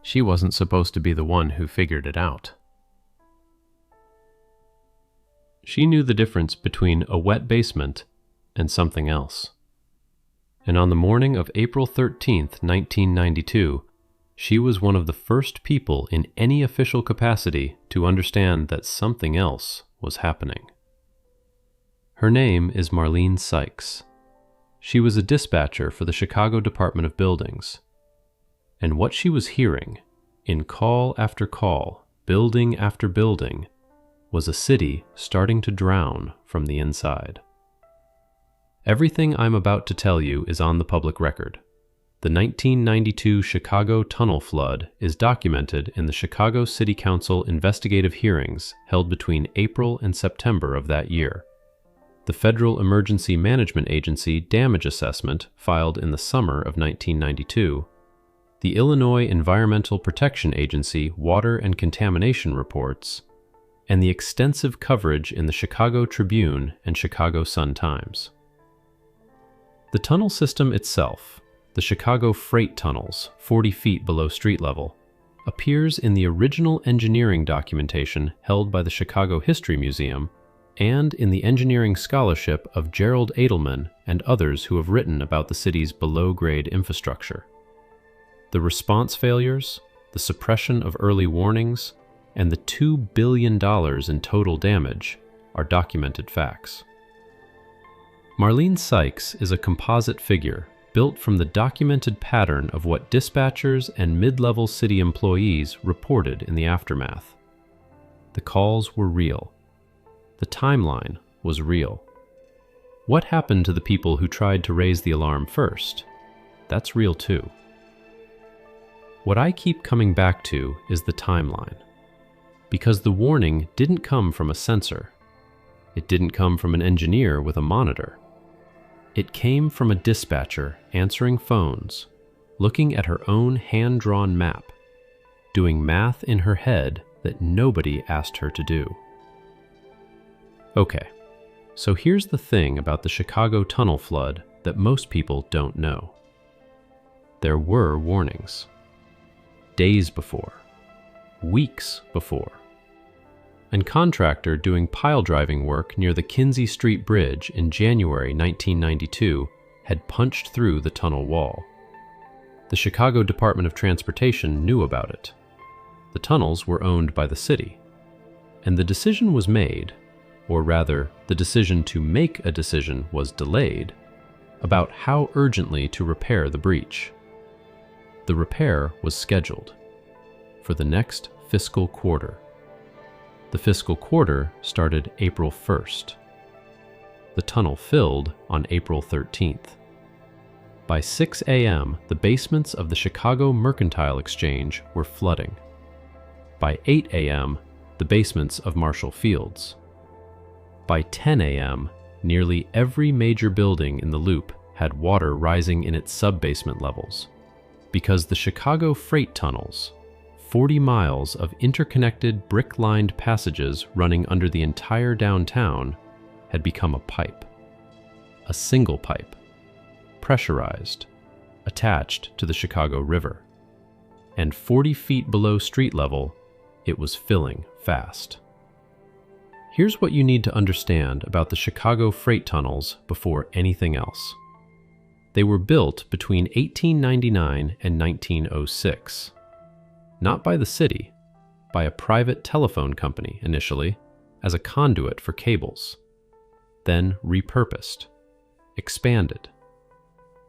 She wasn't supposed to be the one who figured it out. She knew the difference between a wet basement and something else. And on the morning of April 13th, 1992, she was one of the first people in any official capacity to understand that something else was happening. Her name is Marlene Sykes. She was a dispatcher for the Chicago Department of Buildings. And what she was hearing, in call after call, building after building, was a city starting to drown from the inside. Everything I'm about to tell you is on the public record. The 1992 Chicago tunnel flood is documented in the Chicago City Council investigative hearings held between April and September of that year. The Federal Emergency Management Agency damage assessment filed in the summer of 1992, the Illinois Environmental Protection Agency water and contamination reports, and the extensive coverage in the Chicago Tribune and Chicago Sun-Times. The tunnel system itself, the Chicago Freight Tunnels, 40 feet below street level, appears in the original engineering documentation held by the Chicago History Museum and in the engineering scholarship of Gerald Edelman and others who have written about the city's below-grade infrastructure. The response failures, the suppression of early warnings, and the $2 billion in total damage are documented facts. Marlene Sykes is a composite figure built from the documented pattern of what dispatchers and mid-level city employees reported in the aftermath. The calls were real. The timeline was real. What happened to the people who tried to raise the alarm first? That's real too. What I keep coming back to is the timeline. Because the warning didn't come from a sensor. It didn't come from an engineer with a monitor. It came from a dispatcher answering phones, looking at her own hand-drawn map, doing math in her head that nobody asked her to do. Okay, so here's the thing about the Chicago tunnel flood that most people don't know. There were warnings. Days before. Weeks before. A contractor doing pile driving work near the Kinsey Street Bridge in January 1992 had punched through the tunnel wall. The Chicago Department of Transportation knew about it. The tunnels were owned by the city, and the decision was made, or rather, the decision to make a decision was delayed, about how urgently to repair the breach. The repair was scheduled for the next fiscal quarter. The fiscal quarter started April 1st. The tunnel filled on April 13th. By 6 a.m., the basements of the Chicago Mercantile Exchange were flooding. By 8 a.m., the basements of Marshall Fields. By 10 a.m., nearly every major building in the loop had water rising in its sub-basement levels, because the Chicago freight tunnels, 40 miles of interconnected brick-lined passages running under the entire downtown, had become a pipe. A single pipe, pressurized, attached to the Chicago River. And 40 feet below street level, it was filling fast. Here's what you need to understand about the Chicago freight tunnels before anything else. They were built between 1899 and 1906. Not by the city, by a private telephone company initially, as a conduit for cables, then repurposed, expanded.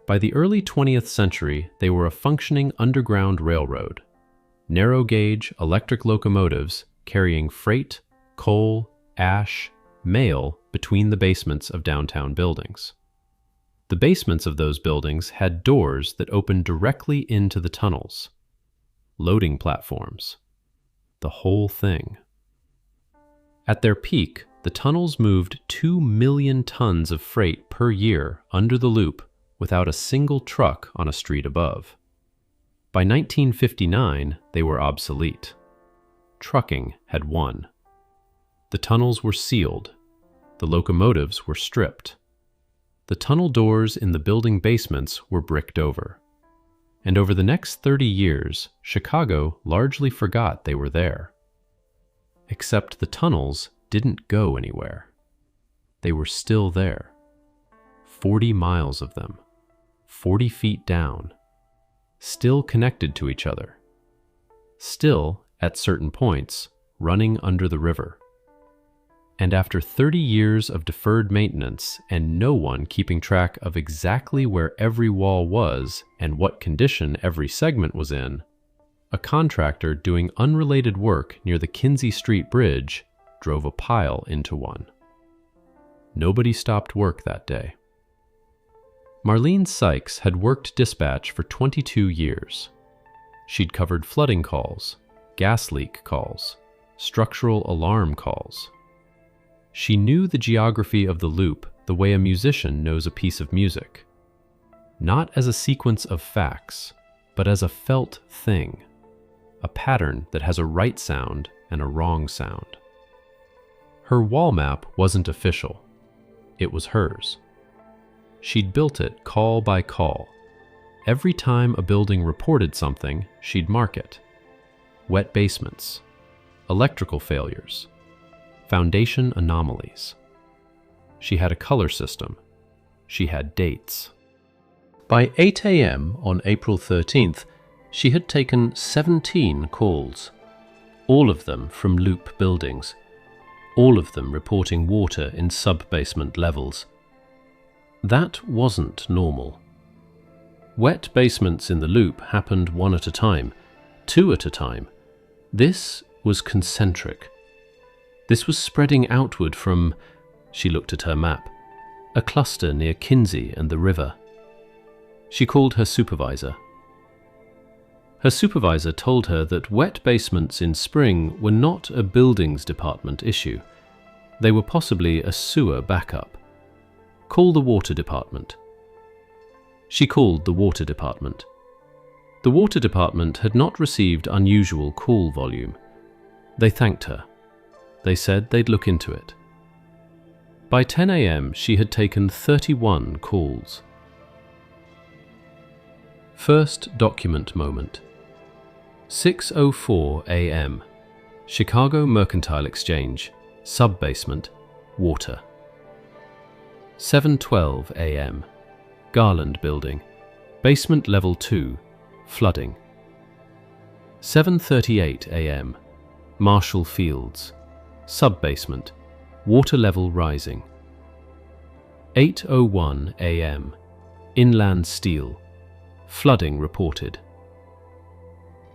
By the early 20th century, they were a functioning underground railroad, narrow-gauge electric locomotives carrying freight, coal, ash, mail between the basements of downtown buildings. The basements of those buildings had doors that opened directly into the tunnels. Loading platforms. The whole thing. At their peak, the tunnels moved 2 million tons of freight per year under the loop without a single truck on a street above. By 1959, they were obsolete. Trucking had won. The tunnels were sealed. The locomotives were stripped. The tunnel doors in the building basements were bricked over. and over the next 30 years, Chicago largely forgot they were there. Except the tunnels didn't go anywhere. They were still there. 40 miles of them, 40 feet down, still connected to each other, still, at certain points, running under the river. And after 30 years of deferred maintenance and no one keeping track of exactly where every wall was and what condition every segment was in, a contractor doing unrelated work near the Kinzie Street Bridge drove a pile into one. Nobody stopped work that day. Marlene Sykes had worked dispatch for 22 years. She'd covered flooding calls, gas leak calls, structural alarm calls. She knew the geography of the loop the way a musician knows a piece of music. Not as a sequence of facts, but as a felt thing, a pattern that has a right sound and a wrong sound. Her wall map wasn't official. It was hers. She'd built it call by call. Every time a building reported something, she'd mark it. Wet basements, electrical failures, foundation anomalies. She had a color system. She had dates. By 8 a.m. on April 13th, she had taken 17 calls, all of them from loop buildings, all of them reporting water in sub-basement levels. That wasn't normal. Wet basements in the loop happened one at a time, two at a time. This was concentric. This was spreading outward from, she looked at her map, a cluster near Kinzie and the river. She called her supervisor. Her supervisor told her that wet basements in spring were not a buildings department issue. They were possibly a sewer backup. Call the water department. She called the water department. The water department had not received unusual call volume. They thanked her. They said they'd look into it. By 10 a.m., she had taken 31 calls. First document moment. 6:04 a.m. Chicago Mercantile Exchange, sub-basement, water. 7:12 a.m. Garland Building, basement level 2, flooding. 7:38 a.m. Marshall Fields, sub-basement, water level rising. 8:01 a.m. Inland Steel, flooding reported.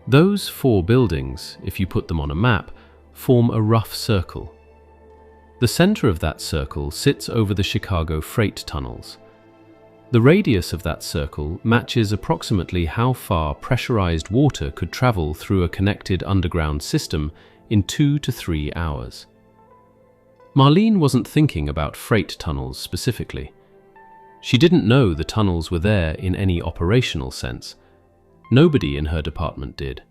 Those 4 buildings, if you put them on a map, form a rough circle. The center of that circle sits over the Chicago freight tunnels. The radius of that circle matches approximately how far pressurized water could travel through a connected underground system in 2 to 3 hours. Marlene wasn't thinking about freight tunnels specifically. She didn't know the tunnels were there in any operational sense. Nobody in her department did.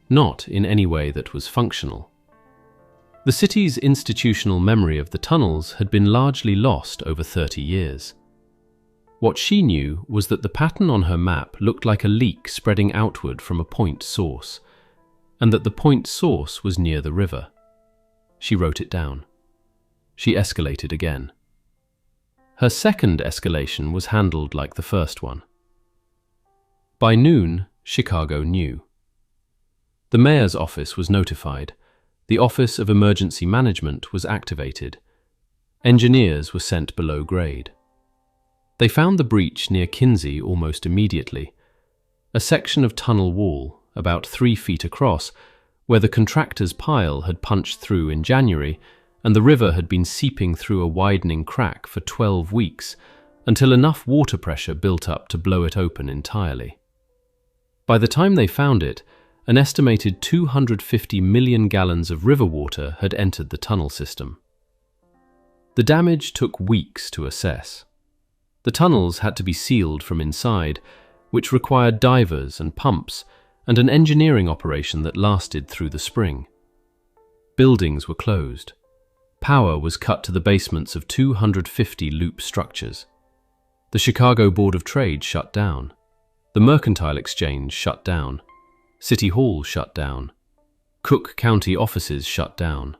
Not in any way that was functional. The city's institutional memory of the tunnels had been largely lost over 30 years. What she knew was that the pattern on her map looked like a leak spreading outward from a point source, and that the point source was near the river. She wrote it down. She escalated again. Her second escalation was handled like the first one. By noon, Chicago knew. The mayor's office was notified. The Office of Emergency Management was activated. Engineers were sent below grade. They found the breach near Kinzie almost immediately. A section of tunnel wall, about 3 feet across, where the contractor's pile had punched through in January, and the river had been seeping through a widening crack for 12 weeks, until enough water pressure built up to blow it open entirely. By the time they found it, an estimated 250 million gallons of river water had entered the tunnel system. The damage took weeks to assess. The tunnels had to be sealed from inside, which required divers and pumps, and an engineering operation that lasted through the spring. Buildings were closed. Power was cut to the basements of 250 loop structures. The Chicago Board of Trade shut down. The Mercantile Exchange shut down. City Hall shut down. Cook County offices shut down.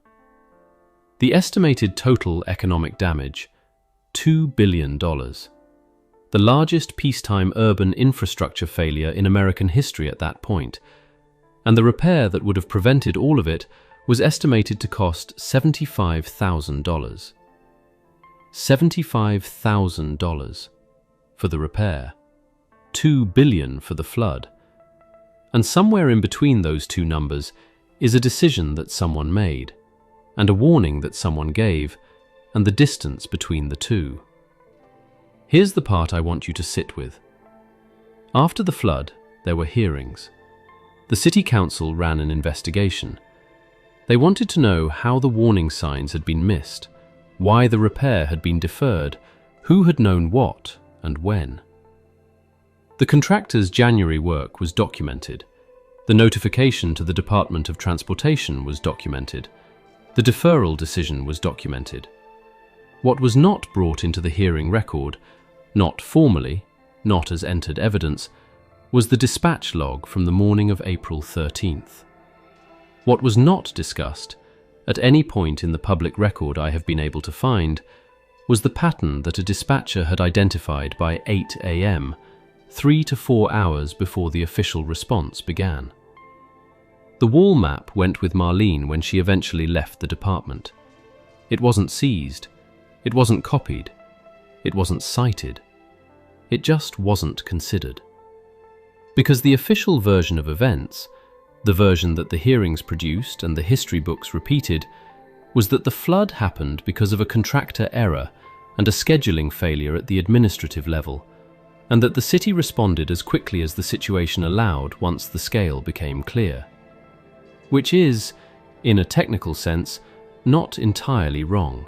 The estimated total economic damage, $2 billion. The largest peacetime urban infrastructure failure in American history at that point, and the repair that would have prevented all of it was estimated to cost $75,000. $75,000 for the repair, $2 billion for the flood. And somewhere in between those two numbers is a decision that someone made, and a warning that someone gave, and the distance between the two. Here's the part I want you to sit with. After the flood, there were hearings. The City Council ran an investigation. They wanted to know how the warning signs had been missed, why the repair had been deferred, who had known what and when. The contractor's January work was documented. The notification to the Department of Transportation was documented. The deferral decision was documented. What was not brought into the hearing record, not formally, not as entered evidence, was the dispatch log from the morning of April 13th. What was not discussed, at any point in the public record I have been able to find, was the pattern that a dispatcher had identified by 8 a.m., 3 to 4 hours before the official response began. The wall map went with Marlene when she eventually left the department. It wasn't seized, it wasn't copied, it wasn't cited. It just wasn't considered. Because the official version of events, the version that the hearings produced and the history books repeated, was that the flood happened because of a contractor error and a scheduling failure at the administrative level, and that the city responded as quickly as the situation allowed once the scale became clear. Which is, in a technical sense, not entirely wrong.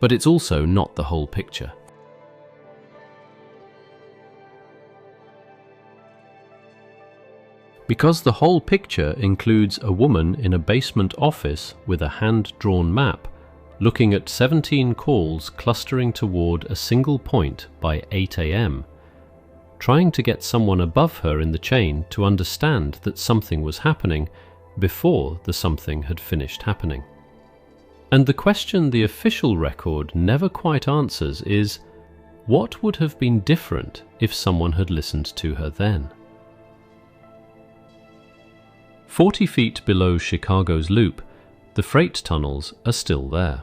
But it's also not the whole picture. Because the whole picture includes a woman in a basement office with a hand-drawn map, looking at 17 calls clustering toward a single point by 8 a.m., trying to get someone above her in the chain to understand that something was happening before the something had finished happening. And the question the official record never quite answers is, what would have been different if someone had listened to her then? 40 feet below Chicago's Loop, the freight tunnels are still there.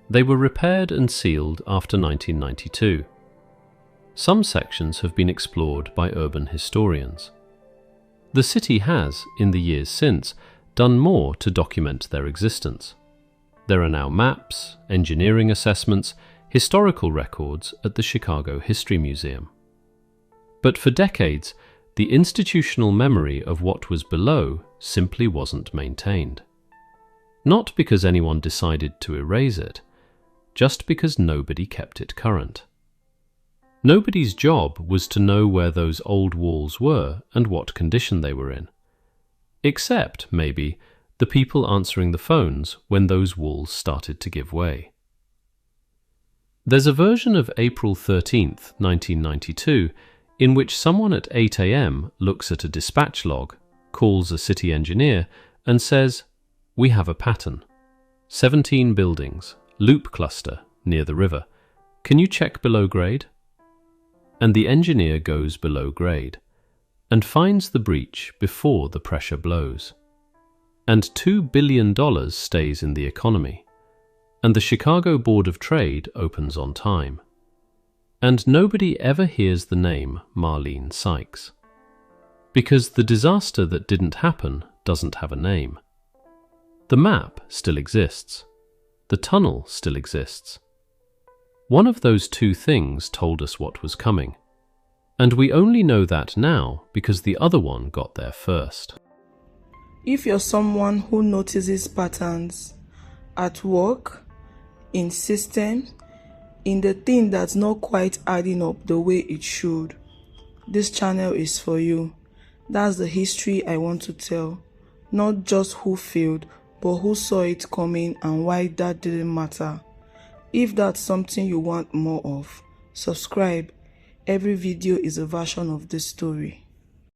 They were repaired and sealed after 1992. Some sections have been explored by urban historians. The city has, in the years since, done more to document their existence. There are now maps, engineering assessments, historical records at the Chicago History Museum. But for decades, the institutional memory of what was below simply wasn't maintained. Not because anyone decided to erase it, just because nobody kept it current. Nobody's job was to know where those old walls were and what condition they were in. Except, maybe, the people answering the phones when those walls started to give way. There's a version of April 13th, 1992, in which someone at 8 a.m. looks at a dispatch log, calls a city engineer, and says, "We have a pattern. 17 buildings, loop cluster, near the river. Can you check below grade?" And the engineer goes below grade, and finds the breach before the pressure blows. And $2 billion stays in the economy, and the Chicago Board of Trade opens on time. And nobody ever hears the name Marlene Sykes. Because the disaster that didn't happen doesn't have a name. The map still exists. The tunnel still exists. One of those two things told us what was coming. And we only know that now because the other one got there first. If you're someone who notices patterns at work, in systems, in the thing that's not quite adding up the way it should, this channel is for you. That's the history I want to tell. Not just who failed, but who saw it coming and why that didn't matter. If that's something you want more of, subscribe. Every video is a version of this story.